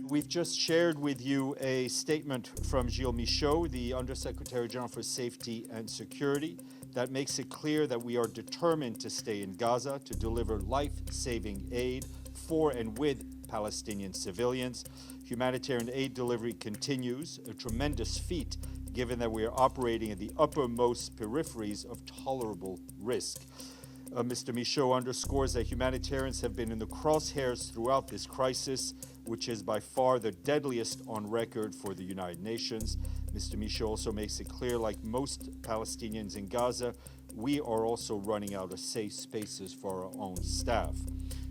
We've just shared with you a statement from Gilles Michaud, the Undersecretary General for Safety and Security, that makes it clear that we are determined to stay in Gaza to deliver life-saving aid for and with Palestinian civilians. Humanitarian aid delivery continues, a tremendous feat given that we are operating in the uppermost peripheries of tolerable risk. Mr. Michaud underscores that humanitarians have been in the crosshairs throughout this crisis, which is by far the deadliest on record for the United Nations. Mr. Michaud also makes it clear, like most Palestinians in Gaza, we are also running out of safe spaces for our own staff.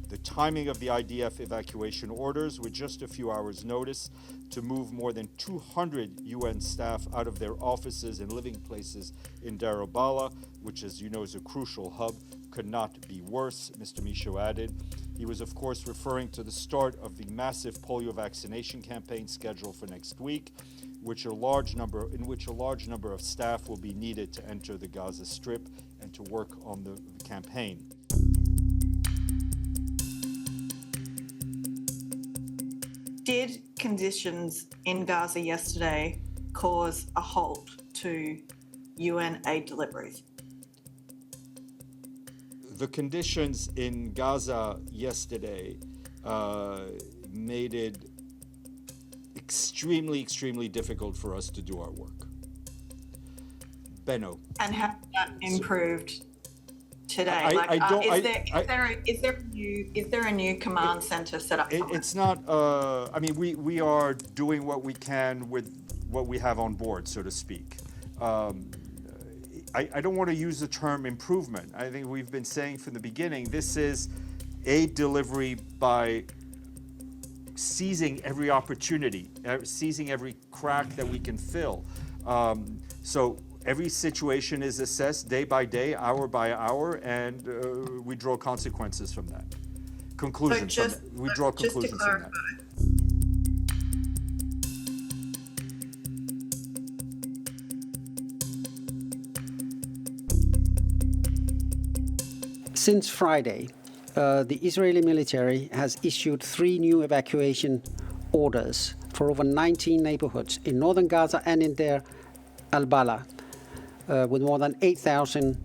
The timing of the IDF evacuation orders, with just a few hours' notice, to move more than 200 UN staff out of their offices and living places in Deir al-Balah, which, as you know, is a crucial hub, could not be worse, Mr. Michaud added. He was, of course, referring to the start of the massive polio vaccination campaign scheduled for next week, in which a large number of staff will be needed to enter the Gaza Strip and to work on the campaign. Did conditions in Gaza yesterday cause a halt to UN aid deliveries? The conditions in Gaza yesterday made it extremely difficult for us to do our work. Benno. And has that improved today? Is there a new command center set up somewhere? It's not, we are doing what we can with what we have on board, so to speak. I don't want to use the term improvement. I think we've been saying from the beginning, this is aid delivery by seizing every opportunity, seizing every crack that we can fill. So every situation is assessed day by day, hour by hour, and we draw consequences from that. We draw conclusions from that. Since Friday, the Israeli military has issued 3 new evacuation orders for over 19 neighborhoods in northern Gaza and in Deir al-Balah, with more than 8,000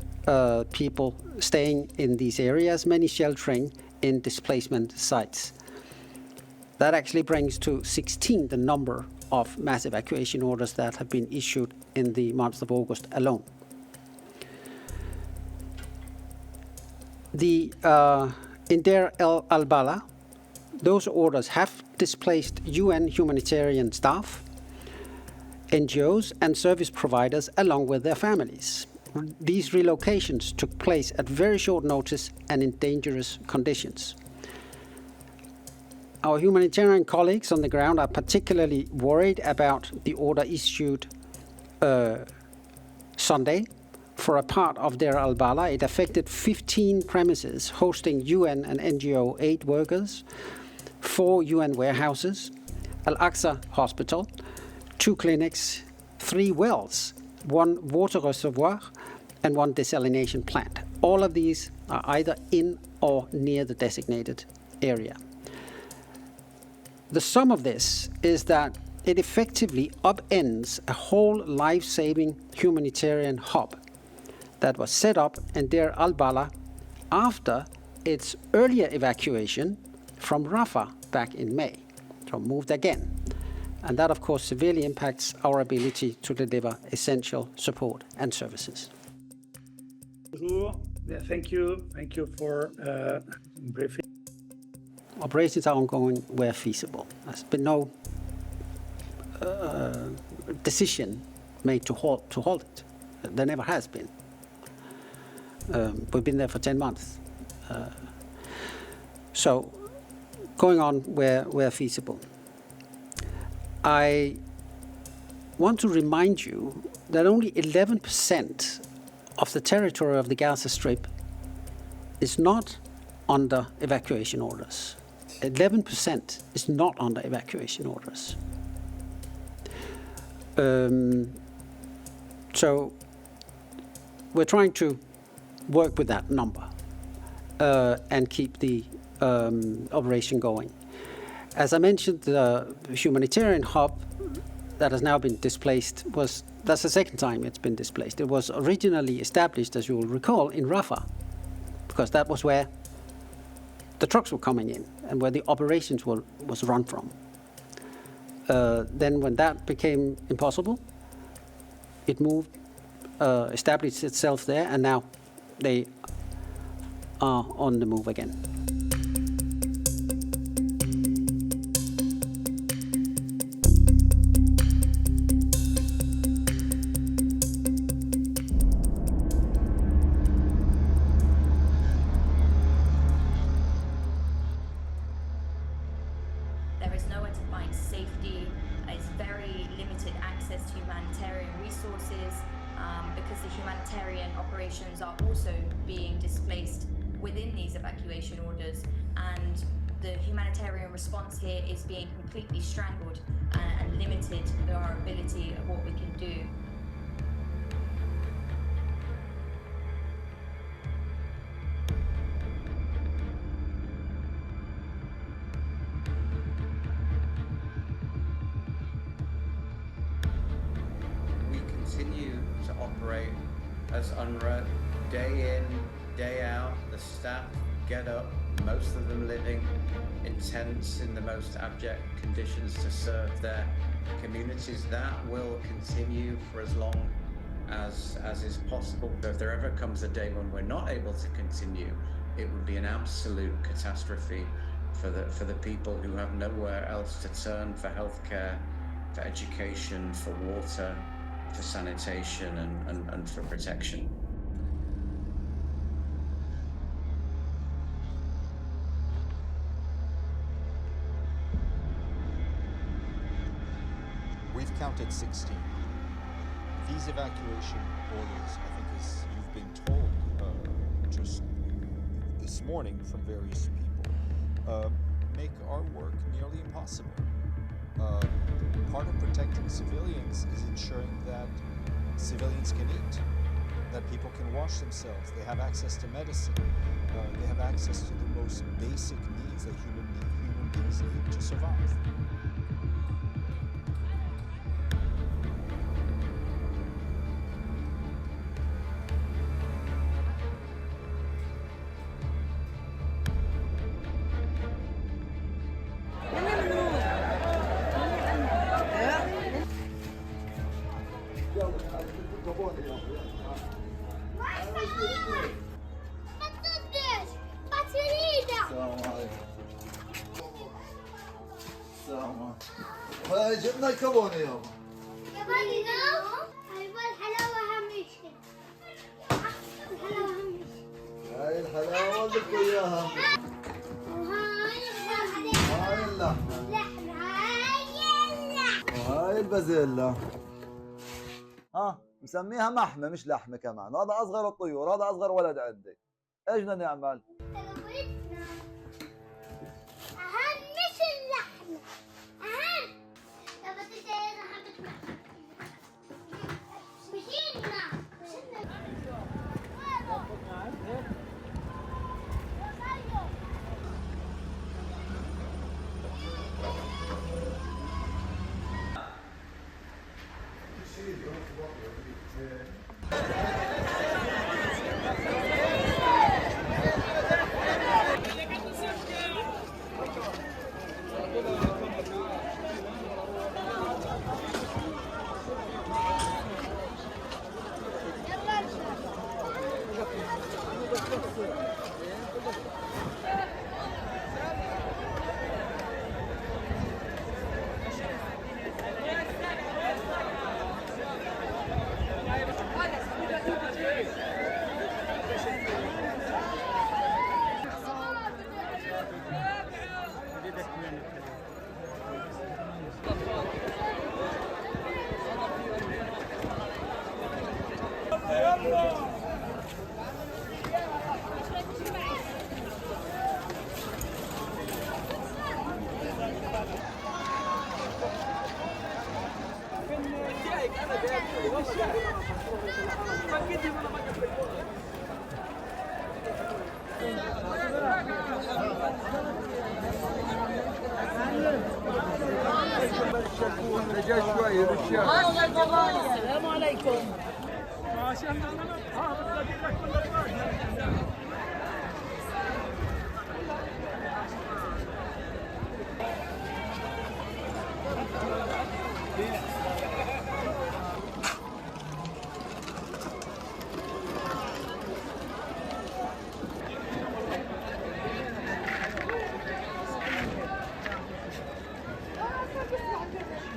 people staying in these areas, many sheltering in displacement sites. That actually brings to 16 the number of mass evacuation orders that have been issued in the month of August alone. In Deir al-Balah, those orders have displaced UN humanitarian staff, NGOs and service providers along with their families. These relocations took place at very short notice and in dangerous conditions. Our humanitarian colleagues on the ground are particularly worried about the order issued Sunday for a part of Deir al-Balah. It affected 15 premises hosting UN and NGO aid workers, 4 UN warehouses, Al-Aqsa Hospital, 2 clinics, 3 wells, 1 water reservoir, and 1 desalination plant. All of these are either in or near the designated area. The sum of this is that it effectively upends a whole life-saving humanitarian hub that was set up in Deir al-Balah after its earlier evacuation from Rafah back in May, so moved again. And that, of course, severely impacts our ability to deliver essential support and services. Thank you for briefing. Operations are ongoing where feasible. There's been no decision made to halt it. There never has been. We've been there for 10 months. So, going on where feasible. I want to remind you that only 11% of the territory of the Gaza Strip is not under evacuation orders. 11% is not under evacuation orders. So we're trying to work with that number and keep the operation going. As I mentioned, the humanitarian hub that has now been displaced that's the second time it's been displaced. It was originally established, as you will recall, in Rafah, because that was where the trucks were coming in and where the operations was run from. Then when that became impossible, it moved, established itself there, and now they are on the move again. There is nowhere to find safety. It's very limited access to humanitarian resources because the humanitarian operations are also being displaced within these evacuation orders, and the humanitarian response here is being completely strangled and limited to our ability of what we can do. Continue to operate as UNRWA day in, day out. The staff get up, most of them living in tents in the most abject conditions to serve their communities. That will continue for as long as is possible. So if there ever comes a day when we're not able to continue, it would be an absolute catastrophe for the people who have nowhere else to turn for healthcare, for education, for water, for sanitation and for protection. We've counted 16. These evacuation orders, I think as you've been told just this morning from various people, make our work nearly impossible. Part of protecting civilians is ensuring that civilians can eat, that people can wash themselves, they have access to medicine, they have access to the most basic needs that human beings need to survive. جبنا الكابون اليوم. يبغى الحلاوة أهم شيء. الحلاوة أهم شيء. هاي الحلاوة اللي وياها. وهاي اللحمة. وهاي البازيلا. مسميها محمة مش لحمة كمان. هذا أصغر الطيور، هذا أصغر ولد عندي. إيش بدنا نعمل؟ السلام عليكم.